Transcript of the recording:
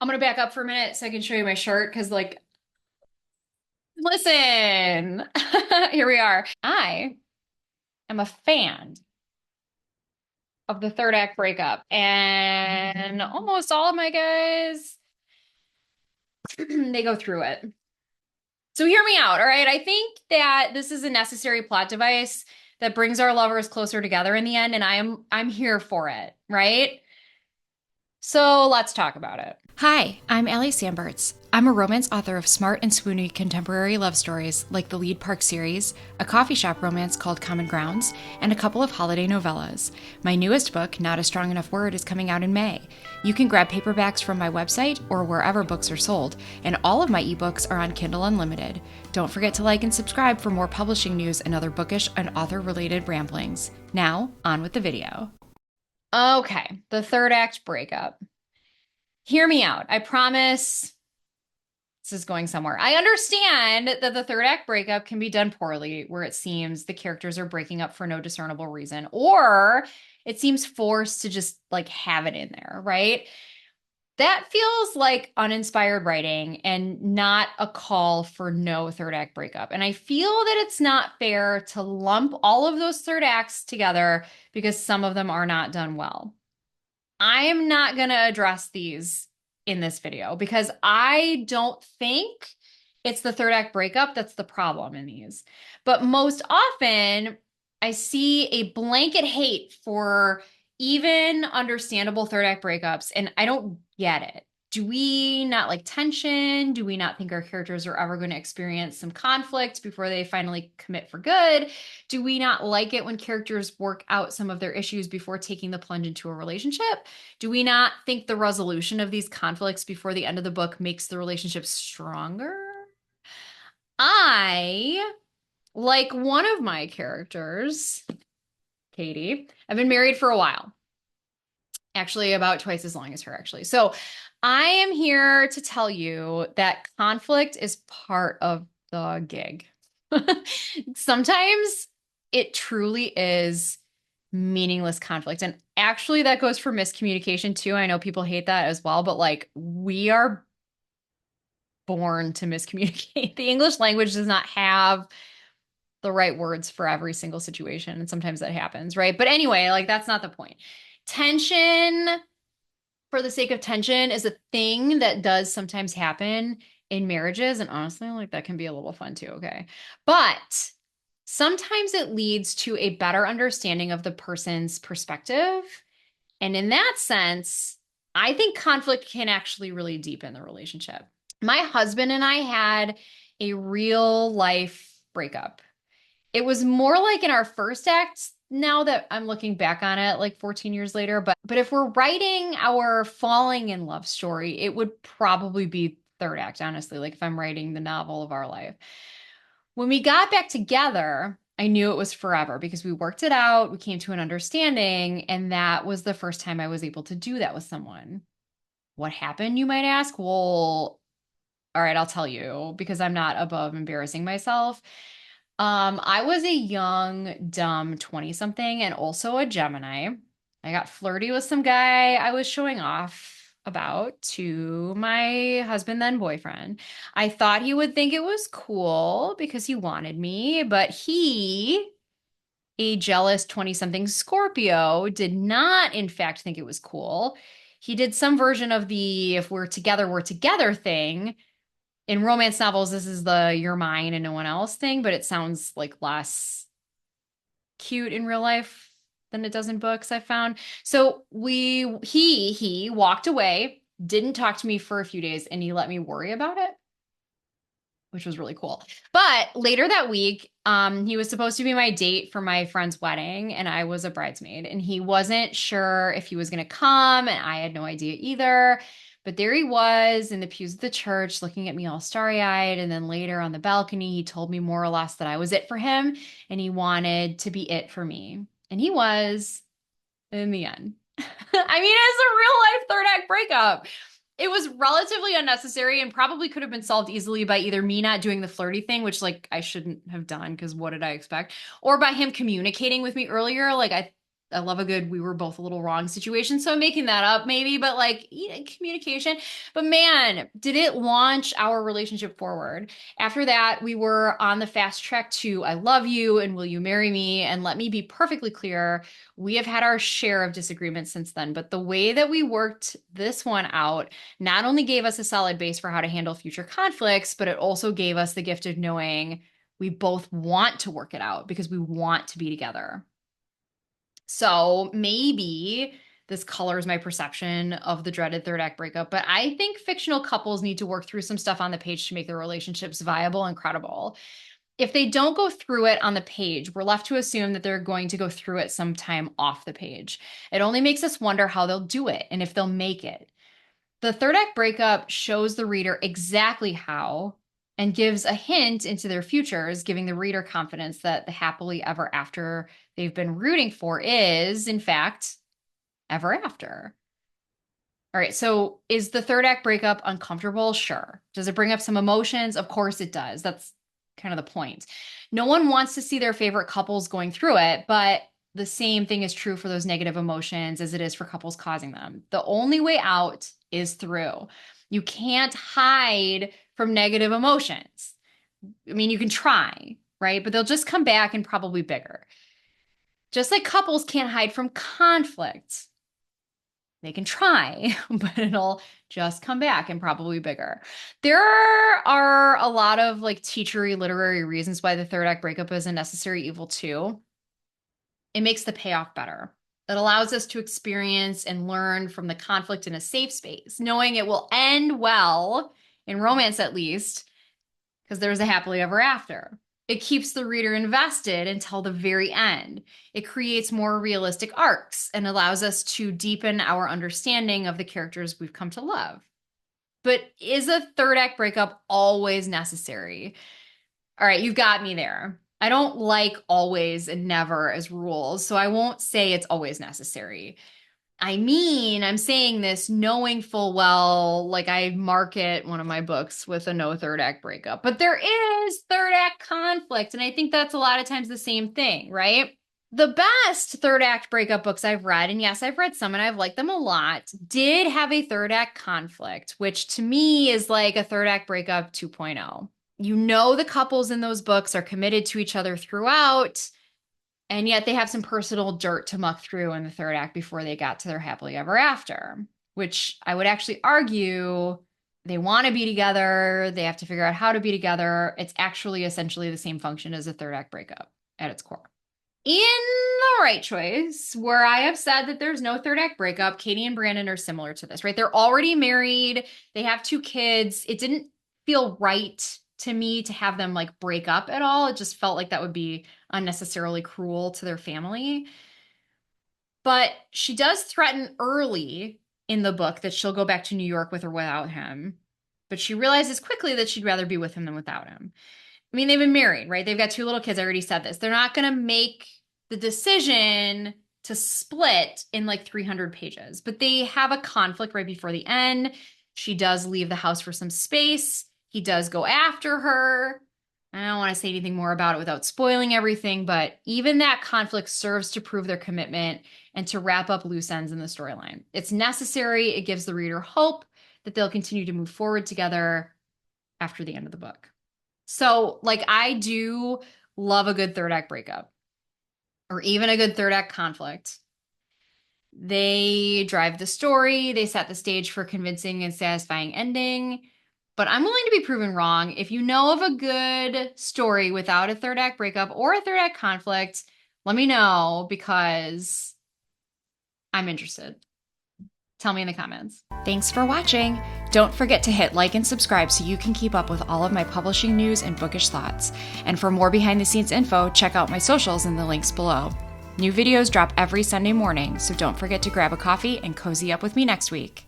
I'm gonna back up for a minute so I can show you my shirt because, like, listen, here we are. I am a fan of the third act breakup, and almost all of my guys, they go through it. So hear me out, all right? I think that this is a necessary plot device that brings our lovers closer together in the end, and I'm here for it, right? So let's talk about it. Hi, I'm Allie Samberts. I'm a romance author of smart and swoony contemporary love stories like the Lead Park series, a coffee shop romance called Common Grounds, and a couple of holiday novellas. My newest book, Not a Strong Enough Word, is coming out in May. You can grab paperbacks from my website or wherever books are sold, and all of my ebooks are on Kindle Unlimited. Don't forget to like and subscribe for more publishing news and other bookish and author-related ramblings. Now, on with the video. Okay, the third act breakup. Hear me out. I promise this is going somewhere. I understand that the third act breakup can be done poorly, where it seems the characters are breaking up for no discernible reason, or it seems forced to just like have it in there, right? That feels like uninspired writing and not a call for no third act breakup. And I feel that it's not fair to lump all of those third acts together because some of them are not done well. I am not going to address these in this video because I don't think it's the third act breakup that's the problem in these. But most often, I see a blanket hate for even understandable third act breakups, and I don't get it. Do we not like tension? Do we not think our characters are ever going to experience some conflict before they finally commit for good? Do we not like it when characters work out some of their issues before taking the plunge into a relationship? Do we not think the resolution of these conflicts before the end of the book makes the relationship stronger? I like one of my characters, Katie. I've been married for a while, actually, about twice as long as her, actually. So I am here to tell you that conflict is part of the gig. Sometimes it truly is meaningless conflict. And actually, that goes for miscommunication too. I know people hate that as well, but like we are born to miscommunicate. The English language does not have the right words for every single situation. And sometimes that happens, right? But anyway, like that's not the point. Tension for the sake of tension is a thing that does sometimes happen in marriages. And honestly, like that can be a little fun too. Okay. But sometimes it leads to a better understanding of the person's perspective. And in that sense, I think conflict can actually really deepen the relationship. My husband and I had a real life breakup. It was more like in our first act now that I'm looking back on it like 14 years later, but if we're writing our falling in love story, it would probably be third act, honestly, like if I'm writing the novel of our life. When we got back together, I knew it was forever because we worked it out, we came to an understanding, and that was the first time I was able to do that with someone. What happened, you might ask? Well, all right, I'll tell you because I'm not above embarrassing myself. I was a young, dumb 20 something and also a Gemini. I got flirty with some guy I was showing off about to my husband, then boyfriend. I thought he would think it was cool because he wanted me, but he, a jealous 20 something Scorpio, did not, in fact, think it was cool. He did some version of the if we're together thing in romance novels, this is the you're mine and no one else thing, but it sounds like less cute in real life than it does in books, I found. So he walked away, didn't talk to me for a few days, and he let me worry about it, which was really cool. But later that week, he was supposed to be my date for my friend's wedding, and I was a bridesmaid, and he wasn't sure if he was going to come, and I had no idea either. But there he was in the pews of the church looking at me all starry-eyed. And then later on the balcony, he told me more or less that I was it for him, and he wanted to be it for me. And he was in the end. I mean, it's a real life third act breakup. It was relatively unnecessary and probably could have been solved easily by either me not doing the flirty thing, which like I shouldn't have done because what did I expect? Or by him communicating with me earlier. Like I love a good we were both a little wrong situation. So I'm making that up maybe, but like communication. But man, did it launch our relationship forward. After that, we were on the fast track to I love you and will you marry me? And let me be perfectly clear, we have had our share of disagreements since then. But the way that we worked this one out not only gave us a solid base for how to handle future conflicts, but it also gave us the gift of knowing we both want to work it out because we want to be together. So maybe this colors my perception of the dreaded third act breakup, but I think fictional couples need to work through some stuff on the page to make their relationships viable and credible. If they don't go through it on the page, we're left to assume that they're going to go through it sometime off the page. It only makes us wonder how they'll do it and if they'll make it. The third act breakup shows the reader exactly how and gives a hint into their futures, giving the reader confidence that the happily ever after they've been rooting for is, in fact, ever after. All right, so is the third act breakup uncomfortable? Sure. Does it bring up some emotions? Of course it does. That's kind of the point. No one wants to see their favorite couples going through it, but the same thing is true for those negative emotions as it is for couples causing them. The only way out is through. You can't hide from negative emotions. I mean, you can try, right? But they'll just come back and probably bigger. Just like couples can't hide from conflict. They can try, but it'll just come back and probably bigger. There are a lot of like teachery literary reasons why the third act breakup is a necessary evil too. It makes the payoff better. It allows us to experience and learn from the conflict in a safe space, knowing it will end well, in romance at least, because there's a happily ever after. It keeps the reader invested until the very end. It creates more realistic arcs and allows us to deepen our understanding of the characters we've come to love. But is a third act breakup always necessary? All right, you've got me there. I don't like always and never as rules, so I won't say it's always necessary. I mean, I'm saying this knowing full well, like I market one of my books with a no third act breakup, but there is third act conflict. And I think that's a lot of times the same thing, right? The best third act breakup books I've read, and yes, I've read some and I've liked them a lot, did have a third act conflict, which to me is like a third act breakup 2.0. You know, the couples in those books are committed to each other throughout. And yet they have some personal dirt to muck through in the third act before they got to their happily ever after, which I would actually argue they want to be together. They have to figure out how to be together. It's actually essentially the same function as a third act breakup at its core. In The Right Choice, where I have said that there's no third act breakup, Katie and Brandon are similar to this, right? They're already married. They have 2 kids. It didn't feel right to me to have them like break up at all. It just felt like that would be unnecessarily cruel to their family. But she does threaten early in the book that she'll go back to New York with or without him. But she realizes quickly that she'd rather be with him than without him. I mean, they've been married, right? They've got 2 little kids. I already said this. They're not going to make the decision to split in like 300 pages, but they have a conflict right before the end. She does leave the house for some space. He does go after her. I don't want to say anything more about it without spoiling everything, but even that conflict serves to prove their commitment and to wrap up loose ends in the storyline. It's necessary. It gives the reader hope that they'll continue to move forward together after the end of the book. So, like, I do love a good third act breakup or even a good third act conflict. They drive the story, they set the stage for a convincing and satisfying ending. But I'm willing to be proven wrong. If you know of a good story without a third act breakup or a third act conflict, let me know because I'm interested. Tell me in the comments. Thanks for watching. Don't forget to hit like and subscribe so you can keep up with all of my publishing news and bookish thoughts. And for more behind the scenes info, check out my socials in the links below. New videos drop every Sunday morning, so don't forget to grab a coffee and cozy up with me next week.